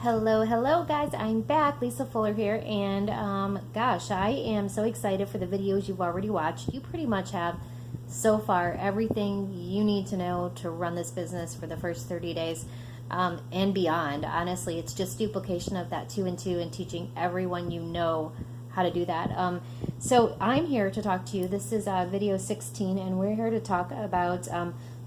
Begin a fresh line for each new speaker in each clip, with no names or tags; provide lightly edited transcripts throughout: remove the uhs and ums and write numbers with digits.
Hello guys, I'm back. Lisa Fuller here, and gosh, I am so excited for the videos you've already watched. You pretty much have so far everything you need to know to run this business for the first 30 days and beyond. Honestly, it's just duplication of that 2 and 2 and teaching everyone you know how to do that. So I'm here to talk to you. This is video 16, and we're here to talk about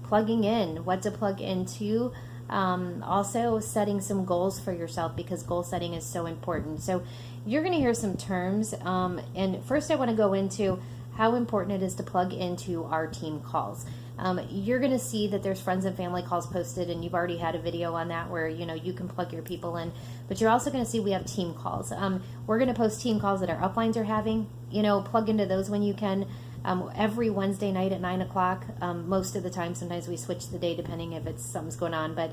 plugging in, what to plug into. Also setting some goals for yourself, because goal setting is so important. So you're going to hear some terms, and first I want to go into how important it is to plug into our team calls. You're going to see that there's friends and family calls posted, and you've already had a video on that where you can plug your people in, but you're also going to see we have team calls. We're going to post team calls that our uplines are having. Plug into those when you can. Every Wednesday night at 9 o'clock, most of the time. Sometimes we switch the day depending if it's something's going on, but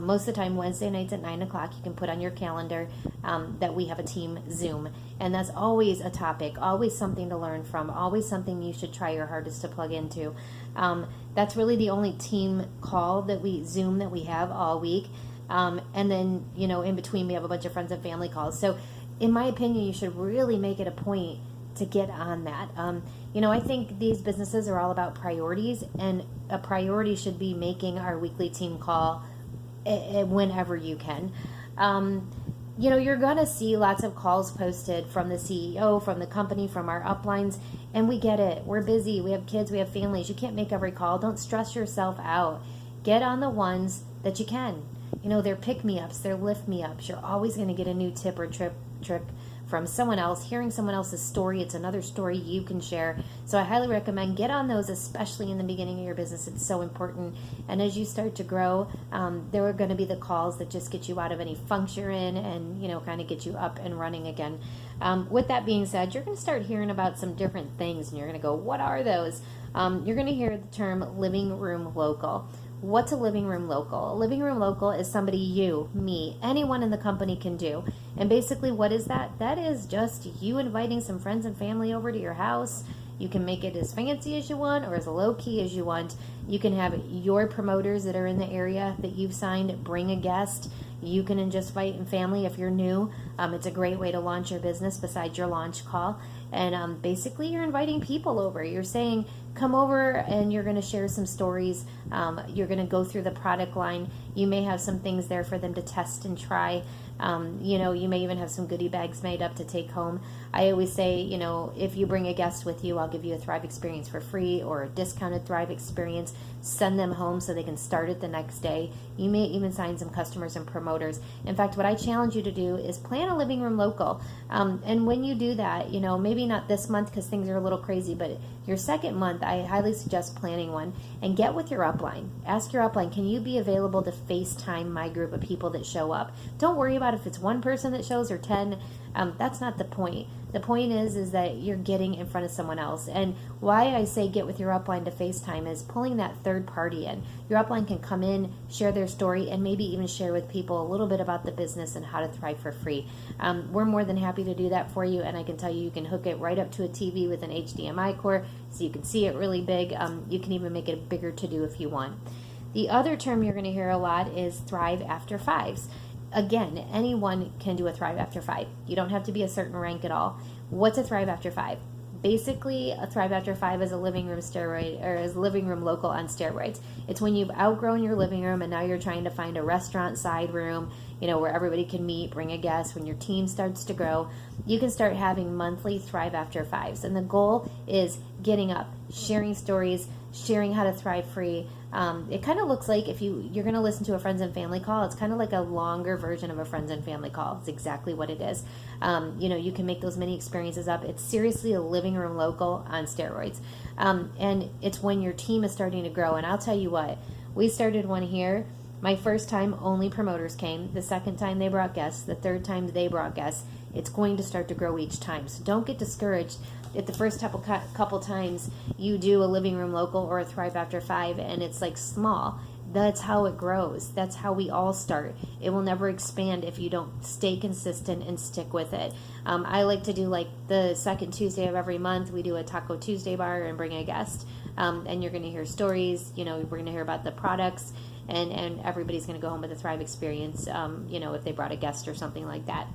most of the time Wednesday nights at 9 o'clock, you can put on your calendar that we have a team Zoom, and that's always a topic, always something to learn from, always something you should try your hardest to plug into. That's really the only team call that Zoom that we have all week, and then in between we have a bunch of friends and family calls. So in my opinion, you should really make it a point to get on that. I think these businesses are all about priorities, and a priority should be making our weekly team call whenever you can. You're going to see lots of calls posted from the CEO, from the company, from our uplines, and we get it. We're busy. We have kids. We have families. You can't make every call. Don't stress yourself out. Get on the ones that you can. They're pick-me-ups. They're lift-me-ups. You're always going to get a new tip or trick from someone else. Hearing someone else's story, it's another story you can share. So I highly recommend get on those, especially in the beginning of your business. It's so important. And as you start to grow, there are going to be the calls that just get you out of any funk you're in and kind of get you up and running again. With that being said, you're going to start hearing about some different things, and you're going to go, what are those? You're going to hear the term living room local. What's a living room local? A living room local is somebody you, me, anyone in the company can do. And basically, what is that? That is just you inviting some friends and family over to your house. You can make it as fancy as you want or as low-key as you want. You can have your promoters that are in the area that you've signed bring a guest. You can just invite family if you're new. It's a great way to launch your business besides your launch call. And basically, you're inviting people over. You're saying, come over, and you're going to share some stories. You're going to go through the product line. You may have some things there for them to test and try. You may even have some goodie bags made up to take home. I always say, if you bring a guest with you, I'll give you a Thrive experience for free or a discounted Thrive experience. Send them home so they can start it the next day. You may even sign some customers and promoters. In fact, what I challenge you to do is plan a living room local. And when you do that, maybe not this month because things are a little crazy, but your second month, I highly suggest planning one and get with your upline. Ask your upline, can you be available to FaceTime my group of people that show up? Don't worry about if it's one person that shows or 10. That's not the point. The point is that you're getting in front of someone else. And why I say get with your upline to FaceTime is pulling that third party in. Your upline can come in, share their story, and maybe even share with people a little bit about the business and how to thrive for free. We're more than happy to do that for you, and I can tell you can hook it right up to a TV with an HDMI cord so you can see it really big. You can even make it bigger to do if you want. The other term you're going to hear a lot is Thrive After Fives. Again, anyone can do a Thrive After 5. You don't have to be a certain rank at all. What's a Thrive After 5? Basically, a Thrive After 5 is a living room steroid, or is a living room local on steroids. It's when you've outgrown your living room and now you're trying to find a restaurant side room, where everybody can meet, bring a guest. When your team starts to grow, you can start having monthly Thrive After 5s. And the goal is getting up, sharing stories, sharing how to thrive free. It kind of looks like if you're going to listen to a friends and family call, it's kind of like a longer version of a friends and family call. It's exactly what it is. You can make those mini experiences up. It's seriously a living room local on steroids. And it's when your team is starting to grow. And I'll tell you what, we started one here. My first time, only promoters came. The second time, they brought guests. The third time, they brought guests. It's going to start to grow each time. So don't get discouraged if the first couple times you do a living room local or a Thrive After 5 and it's like small. That's how it grows. That's how we all start. It will never expand if you don't stay consistent and stick with it. I like to do like the second Tuesday of every month, we do a Taco Tuesday bar and bring a guest. And you're going to hear stories. We're going to hear about the products. and everybody's going to go home with a Thrive experience, you know, if they brought a guest or something like that.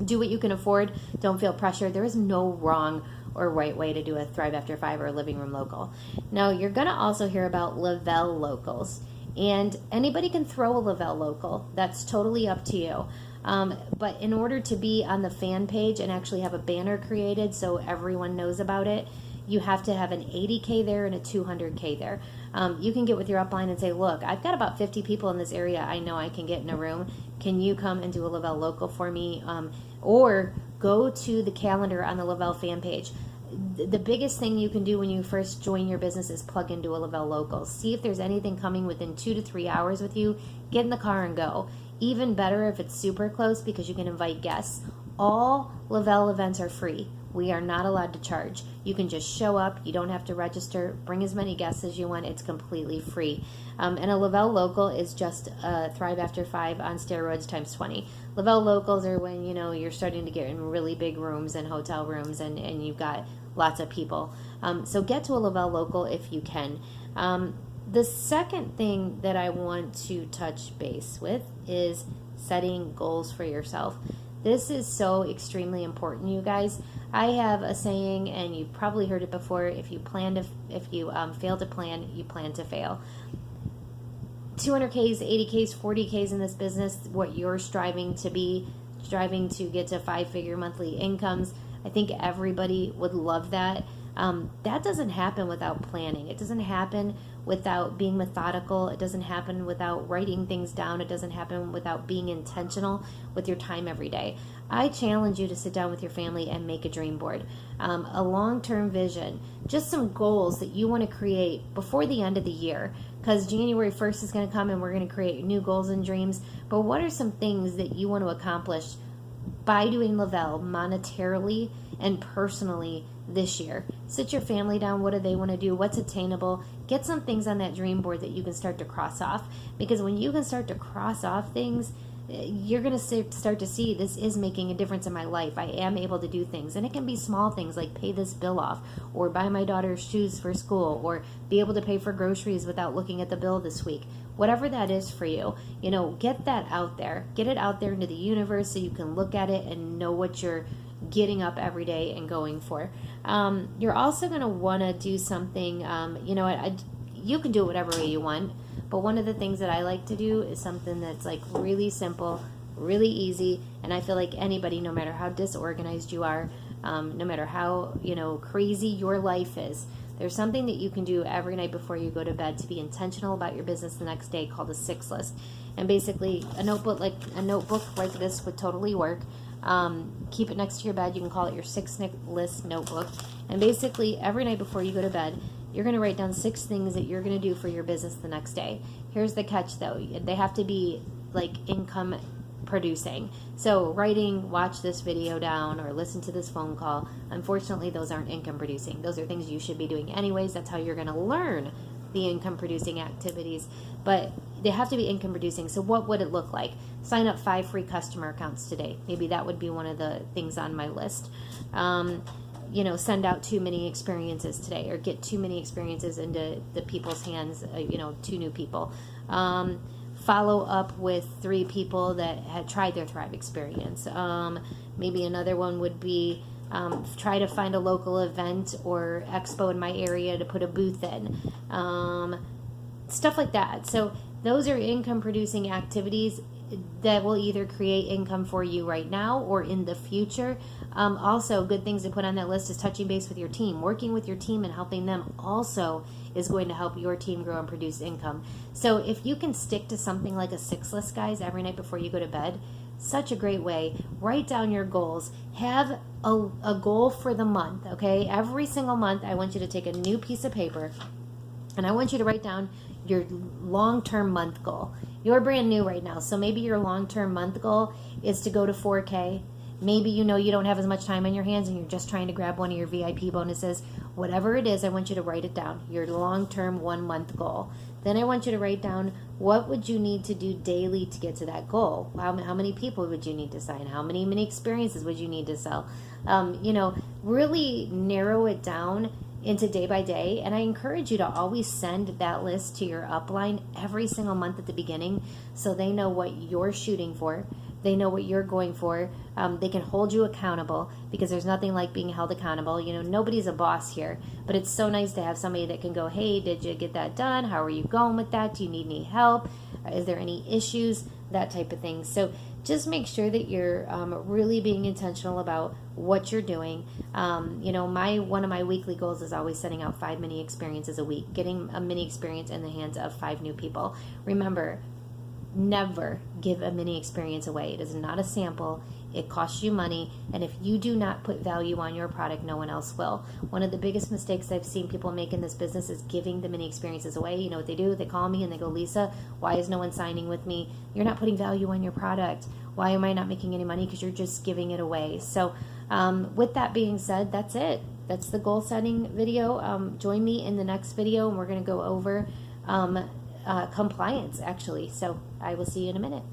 Do what you can afford. Don't feel pressure. There is no wrong or right way to do a Thrive After 5 or a living room local. Now, you're going to also hear about Le-Vel Locals. And anybody can throw a Le-Vel local. That's totally up to you. But in order to be on the fan page and actually have a banner created so everyone knows about it, you have to have an 80K there and a 200K there. You can get with your upline and say, look, I've got about 50 people in this area I know I can get in a room. Can you come and do a Le-Vel local for me? Or go to the calendar on the Le-Vel fan page. The biggest thing you can do when you first join your business is plug into a Le-Vel local. See if there's anything coming within 2 to 3 hours with you. Get in the car and go. Even better if it's super close because you can invite guests. All Le-Vel events are free. We are not allowed to charge. You can just show up. You don't have to register. Bring as many guests as you want. It's completely free. And a Le-Vel local is just Thrive After 5 on steroids times 20. Le-Vel locals are when, you know, you're starting to get in really big rooms and hotel rooms and you've got lots of people. So get to a Le-Vel local if you can. The second thing that I want to touch base with is setting goals for yourself. This is so extremely important, you guys. I have a saying, and you've probably heard it before: if you fail to plan, you plan to fail. 200Ks, 80Ks, 40Ks in this business, what you're striving to get to 5-figure monthly incomes. I think everybody would love that. That doesn't happen without planning. It doesn't happen without being methodical. It doesn't happen without writing things down. It doesn't happen without being intentional with your time every day. I challenge you to sit down with your family and make a dream board, a long-term vision, just some goals that you want to create before the end of the year, because January 1st is going to come and we're going to create new goals and dreams. But what are some things that you want to accomplish by doing Le-Vel monetarily and personally this year? Sit your family down. What do they want to do? What's attainable? Get some things on that dream board that you can start to cross off, because when you can start to cross off things, you're going to start to see, this is making a difference in my life. I am able to do things, and it can be small things like pay this bill off, or buy my daughter's shoes for school, or be able to pay for groceries without looking at the bill this week. Whatever that is for you, you know, get that out there. Get it out there into the universe so you can look at it and know what you're getting up every day and going for. You're also going to want to do something, you know, you can do it whatever way you want, but one of the things that I like to do is something that's like really simple, really easy, and I feel like anybody, no matter how disorganized you are, no matter how, you know, crazy your life is, there's something that you can do every night before you go to bed to be intentional about your business the next day, called a 6 list. And basically a notebook like this would totally work. Keep it next to your bed. You can call it your 6 list notebook. And basically every night before you go to bed, you're going to write down 6 things that you're going to do for your business the next day. Here's the catch though. They have to be like income producing. So writing, watch this video down, or listen to this phone call, unfortunately those aren't income producing. Those are things you should be doing anyways. That's how you're going to learn the income producing activities, but they have to be income producing. So what would it look like? Sign up 5 free customer accounts today. Maybe that would be one of the things on my list. You know, send out 2 mini experiences today, or get 2 mini experiences into the people's hands, you know, 2 new people. Follow up with 3 people that had tried their Thrive experience. Maybe another one would be try to find a local event or expo in my area to put a booth in. Stuff like that. So those are income producing activities that will either create income for you right now or in the future. Also, good things to put on that list is touching base with your team. Working with your team and helping them also is going to help your team grow and produce income. So if you can stick to something like a 6 list, guys, every night before you go to bed, such a great way. Write down your goals. Have a goal for the month, okay? Every single month, I want you to take a new piece of paper, and I want you to write down your long-term month goal. You're brand new right now, so maybe your long-term month goal is to go to 4K. Maybe you know you don't have as much time on your hands and you're just trying to grab one of your VIP bonuses. Whatever it is, I want you to write it down, your long-term 1-month goal. Then I want you to write down what would you need to do daily to get to that goal. How many people would you need to sign? How many experiences would you need to sell? You know, really narrow it down into day by day. And I encourage you to always send that list to your upline every single month at the beginning, so they know what you're shooting for. They know what you're going for. They can hold you accountable, because there's nothing like being held accountable. You know, nobody's a boss here, but it's so nice to have somebody that can go, hey, did you get that done? How are you going with that? Do you need any help? Is there any issues? That type of thing. So just make sure that you're really being intentional about what you're doing. You know, one of my weekly goals is always sending out 5 mini experiences a week, getting a mini experience in the hands of 5 new people. Remember, never give a mini experience away. It is not a sample. It costs you money, and if you do not put value on your product, no one else will. One of the biggest mistakes I've seen people make in this business is giving the mini experiences away. You know what they do? They call me and they go, Lisa, why is no one signing with me? You're not putting value on your product. Why am I not making any money? Because you're just giving it away. So with that being said, that's it. That's the goal setting video. Join me in the next video, and we're going to go over compliance, actually. So I will see you in a minute.